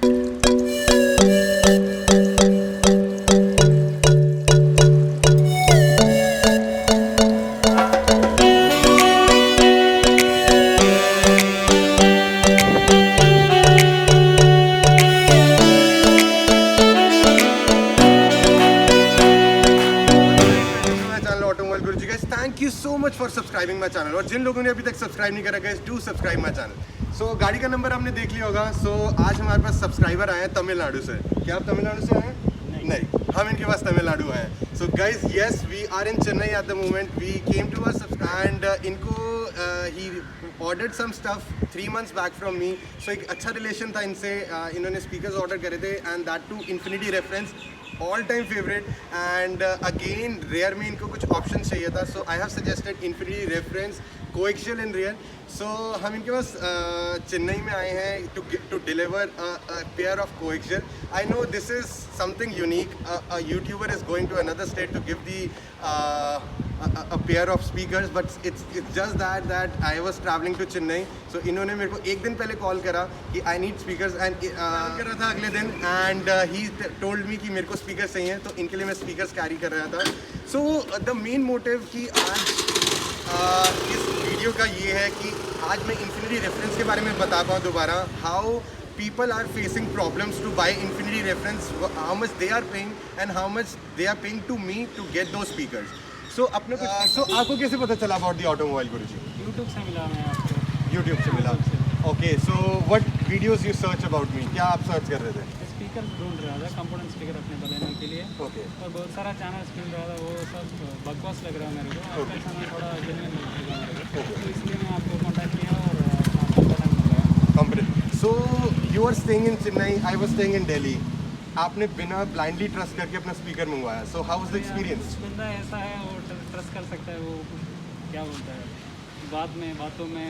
Thank you so much for subscribing my channel. और जिन लोगों ने अभी तक सब्सक्राइब नहीं करा guys, do subscribe my channel. So गाड़ी का नंबर आपने देख लिया होगा। सो आज हमारे पास सब्सक्राइबर आए हैं तमिलनाडु से। क्या आप तमिलनाडु से आए हैं? नहीं, हम इनके पास तमिलनाडु आए हैं। So guys yes, we are in Chennai at the moment. We came to us and इनको ही ordered some stuff 3 months back from me. So एक अच्छा रिलेशन था इनसे। इन्होंने स्पीकर्स ऑर्डर करे थे and that to infinity reference, all time favourite. And again rear में इनको कुछ ऑप्शन चाहिए था। So I have suggested infinity reference coaxial in rear. So हम इनके पास चेन्नई में आए हैं to deliver a pair of coaxial. I know this is something unique. A YouTuber is going to another state to give the a pair of speakers, but it's just that I was traveling to Chennai. So इन्होंने मेरे को एक दिन पहले call करा कि I need speakers and कर रहा था अगले दिन and he told me कि मेरे को speakers चाहिए, तो इनके लिए मैं speakers कैरी कर रहा था। So the main motive कि आज इस वीडियो का ये है कि आज मैं Infinity Reference के बारे में बता पाऊँ दोबारा। How people are facing problems to buy Infinity Reference, how much they are paying and how much they are paying to me to get those speakers. So अपने कुछ आपको कैसे पता चला about the automobile Guruji? YouTube से मिला मैं आपको। यूट्यूब से मिला। Okay, so what videos you search about me? क्या आप सर्च कर रहे थे? स्पीकर ढूंढ रहा था, कंपोनेंट स्पीकर अपने बनाने के लिए। ओके। और बहुत सारा चैनल मिल रहा था, वो सब बकवास लग रहा है मेरे को। आपका चैनल थोड़ा जेन्युइन लग रहा है मेरे को, तो इसलिए मैं आपको कॉन्टैक्ट किया और component. So you are staying in Chennai, I was staying in Delhi. आपने बिना ब्लाइंडली ट्रस्ट करके अपना स्पीकर मंगवाया। So how was the experience? बंदा ऐसा है, वो ट्रस्ट कर सकता है। वो क्या बोलता है, बातों में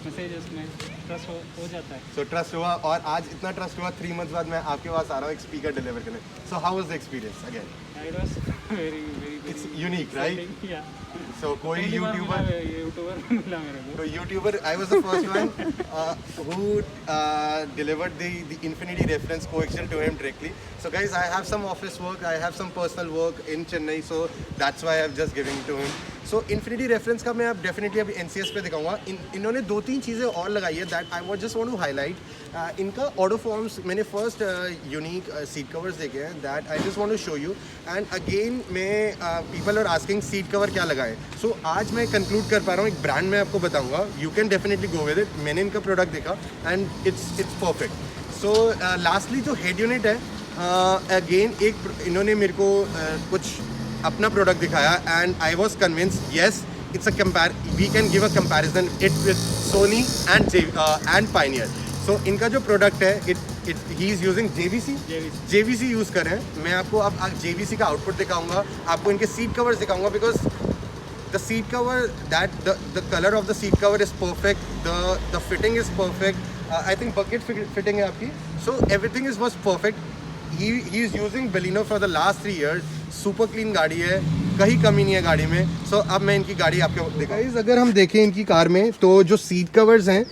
मैसेजेस में ट्रस्ट हो जाता है। सो ट्रस्ट हुआ और आज इतना ट्रस्ट हुआ 3 months बाद मैं आपके पास आ रहा हूँ एक स्पीकर डिलीवर करने। सो how was the experience again? It was very it's unique right? या सो कोई यूट्यूबर मिला मेरे को। तो YouTuber, I was the first one who delivered the Infinity Reference coaxial to him directly. So guys, I have some office work, I have some personal work in Chennai, so that's why I've just given to him. So Infinity Reference का मैं अब definitely अभी NCS पे दिखाऊंगा। इन्होंने 2-3 चीज़ें और लगाई है that I want just want to highlight. इनका ऑडो फॉर्म्स मैंने फर्स्ट यूनिक सीट कवर्स देखे हैं that I just want to show you. And again मैं people are asking seat cover क्या लगाएं। सो आज मैं कंक्लूड कर पा रहा हूँ, एक ब्रांड मैं आपको बताऊँगा, you can definitely go with it. मैंने इनका प्रोडक्ट देखा and it's perfect. So lastly जो हेड यूनिट है, अगेन एक इन्होंने मेरे को कुछ अपना प्रोडक्ट दिखाया and I was convince yes it's we can give a comparison it with Sony and Pioneer. So इनका जो प्रोडक्ट है he is using JVC use कर रहे हैं। मैं आपको अब JVC का आउटपुट दिखाऊंगा, आपको इनके सीट कवर्स दिखाऊंगा because the seat cover, the color of the seat cover is perfect, the fitting is perfect. I think bucket fitting है आपकी, so everything was perfect. He is using Baleno for the last 3 years. Super clean गाड़ी है, कहीं कमी नहीं है गाड़ी में। सो अब मैं इनकी गाड़ी आपको दिखाऊं। अगर हम देखें इनकी कार में तो जो सीट कवर्स हैं,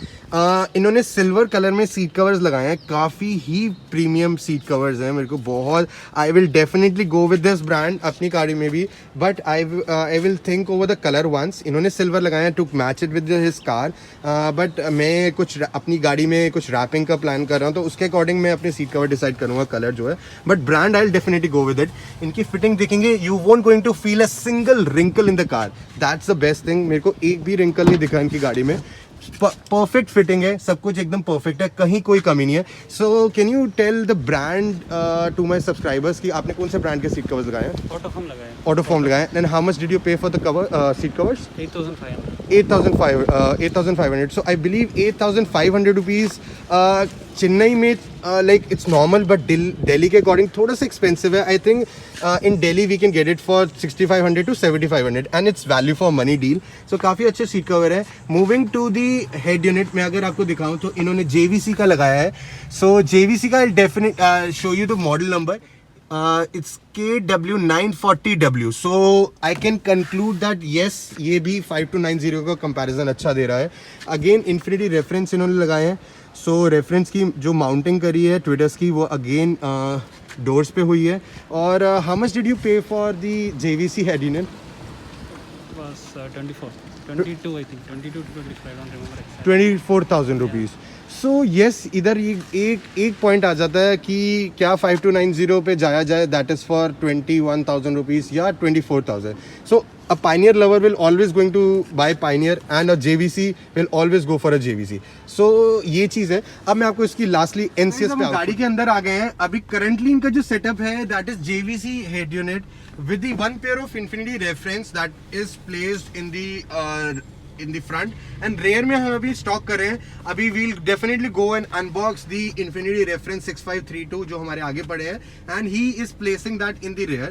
इन्होंने सिल्वर कलर में सीट कवर्स लगाए हैं। काफ़ी ही प्रीमियम सीट कवर्स हैं। मेरे को बहुत, I will definitely go with this brand अपनी गाड़ी में भी, but I will think over the colour once. इन्होंने सिल्वर लगाए हैं to match it with his car, but मैं कुछ अपनी गाड़ी में कुछ रैपिंग का प्लान कर रहा हूँ, तो उसके अकॉर्डिंग मैं अपनी सीट कवर डिसाइड करूँगा कलर जो है। But brand I will definitely go with it. इनकी फिटिंग देखेंगे, you won't going to feel a single wrinkle in the car, that's the best thing. मेरे को एक भी रिंकल नहीं दिखा इनकी गाड़ी में। परफेक्ट फिटिंग है, सब कुछ एकदम परफेक्ट है, कहीं कोई कमी नहीं है। So can you tell the brand to my subscribers कि आपने कौन से ब्रांड के सीट कवर्स लगाए हैं? ऑटोफॉर्म लगाए। And how much did you pay for the cover seat covers? 8,500. So I believe 8,500 rupees Chennai में like it's normal, but Delhi के अकॉर्डिंग थोड़ा सा एक्सपेंसिव है। I think in Delhi we can get it for 6,500 to 7,500 and it's value for money deal. So काफ़ी अच्छे seat cover है। Moving to the head unit में अगर आपको दिखाऊं तो इन्होंने JVC का लगाया है। सो JVC का definite show you the model number, it's KW940W. So I can conclude that yes, ये भी 5290 का कंपैरिजन अच्छा दे रहा है। अगेन इन्फिनिटी रेफरेंस इन्होंने लगाए हैं। सो रेफरेंस की जो माउंटिंग करी है ट्विटर्स की वो अगेन डोर्स पे हुई है. और how much did you pay for the JVC head unit? was 22 I think 22 to 25 I don't remember exactly. 24,000 rupees. So yes, इधर एक पॉइंट आ जाता है कि क्या 5290 पे जाया जाए, दैट इज़ फॉर 21,000 रुपीज़ या 24,000. सो a Pioneer lover will always going to buy Pioneer and a JVC will always go for a JVC. So ये चीज़ है. अब मैं आपको इसकी लास्टली NCS पे गाड़ी के अंदर आ गए हैं. अभी करंटली इनका जो सेटअप है that is JVC head unit with the one pair of Infinity reference that is placed in the front, and rear में हम अभी स्टॉक कर रहे हैं. अभी we'll definitely go and unbox the Infinity reference 6532 जो हमारे आगे पड़े हैं, and he is placing that in the rear.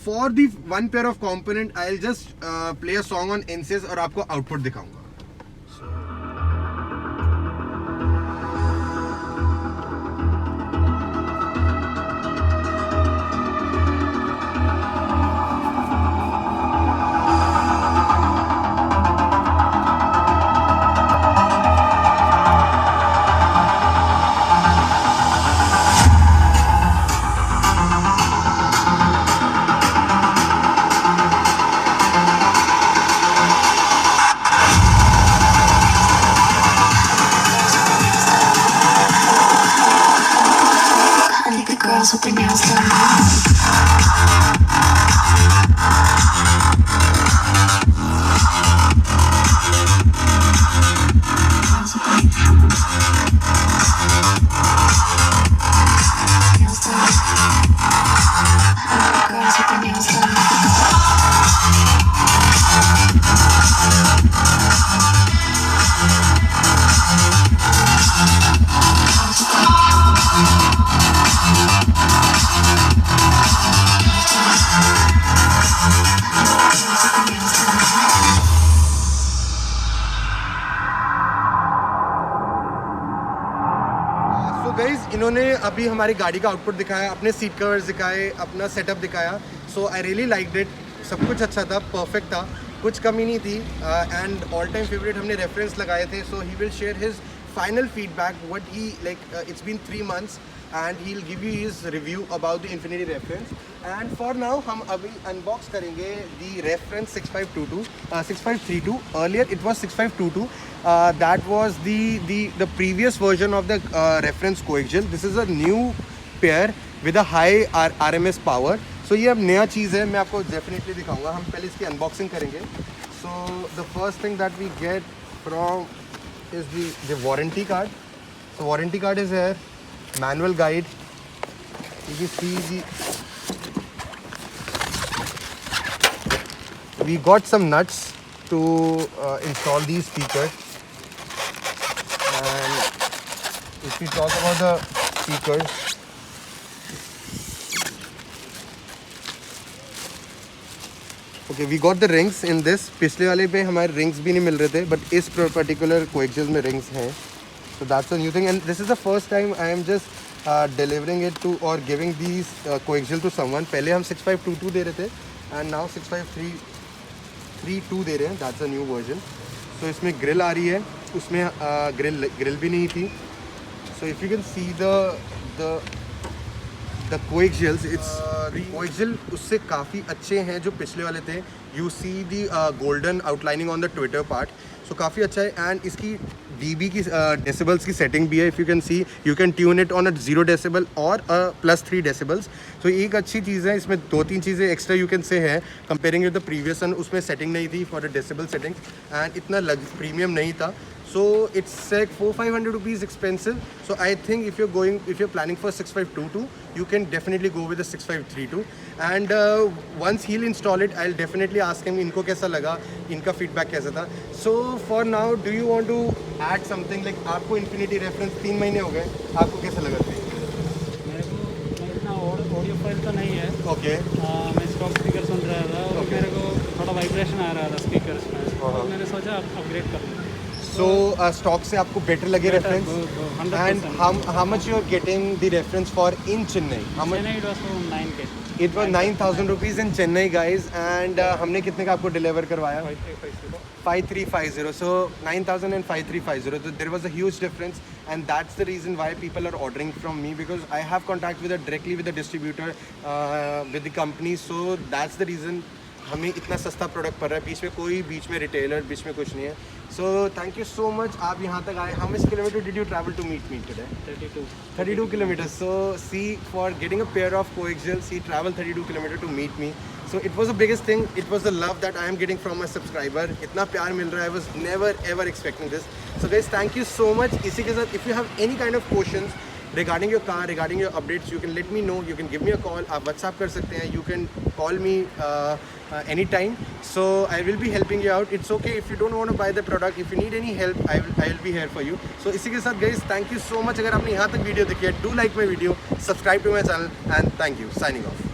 For the one pair of component I'll just play a song on NCS और आपको आउटपुट दिखाऊंगा. Girls with their nails done. Nails done. Girls with their nails done. So guys, इन्होंने अभी हमारी गाड़ी का output दिखाया, अपने सीट कवर्स दिखाए, अपना सेटअप दिखाया. सो आई रियली लाइक्ड इट. सब कुछ अच्छा था, परफेक्ट था, कुछ कमी नहीं थी. एंड ऑल टाइम फेवरेट हमने रेफरेंस लगाए थे. So he will share his final feedback what he like. It's been 3 months and he'll give you his review about the Infinity reference. And for now हम अभी unbox करेंगे the reference 6532. Earlier it was 6522. That was the previous version of the reference coaxial. This is a new pair with a high RMS power. So ये अब नया चीज़ है, मैं आपको definitely दिखाऊंगा. हम पहले इसकी unboxing करेंगे. So the first thing that we get from is the warranty card. So warranty card is here. Manual guide. You see we got some nuts to install these speakers. And if we talk about the speakers, okay, we got the rings in this. पिछले वाले पे हमारे rings भी नहीं मिल रहे थे, but इस particular coaxial में rings हैं. So that's a new thing, and this is the first time I am just delivering it to or giving these coaxial to someone. पहले हम 6522 दे रहे थे, and now 6532 दे रहे हैं. That's a new version. So इसमें grill आ रही है, उसमें grill भी नहीं थी. So if you can see the coaxials, it's coaxial उससे काफ़ी अच्छे हैं जो पिछले वाले थे. You see the golden outlining on the Twitter part. So काफ़ी अच्छा है. And इसकी dB की decibels की setting भी है. If you can see, you can tune it on a 0 decibel or a +3 decibels. So एक अच्छी चीज़ है. इसमें 2-3 चीज़ें extra you can say है comparing with the previous one. उसमें setting नहीं थी for the decibel setting, and इतना premium नहीं था. So it's like 400-500 rupees expensive. So I think if you're planning for 6522, you can definitely go with the 6532. And once he'll install it, I'll definitely ask him इनको कैसा लगा, इनका feedback कैसा था. So for now, do you want to add something like आपको Infinity reference 3 महीने हो गए, आपको कैसा लगा? मेरे को इतना ऑडियो फाइल तो नहीं है. Okay. मैं स्टॉक स्पीकर सुन रहा था और मेरे को थोड़ा वाइब्रेशन आ रहा था स्पीकर्स में, तो मैंने सोचा अपग्रेड कर लूँ. So stock से आपको better लगे reference? And 100%. how much you are getting the reference for in Chennai? How much? Chennai it was for 9K. It was 9,000 rupees in Chennai, guys. And हमने कितने का आपको deliver करवाया? 5350. So 9,000 and 5350. So there was a huge difference, and that's the reason why people are ordering from me, because I have contact with directly with the distributor, with the company. So that's the reason हमें इतना सस्ता product पड़ रहा है. बीच में retailer बीच में कुछ नहीं है. So thank you so much. आप यहाँ तक आए. How much kilometer did you travel to meet me today? 32 kilometers. So see, for getting a pair of coaxials, he traveled 32 kilometers to meet me. So it was the biggest thing. It was the love that I am getting from my subscriber. इतना प्यार मिल रहा है. I was never ever expecting this. So guys, thank you so much. इसी के साथ, if you have any kind of questions regarding your car, regarding your updates, you can let me know. You can give me a call. आप WhatsApp कर सकते हैं. You can call me anytime. So I will be helping you out. It's okay if you don't want to buy the product. If you need any help, I will be here for you. So इसी के साथ guys, thank you so much. अगर आपने यहाँ तक video देखी है, do like my video, subscribe to my channel, and thank you. Signing off.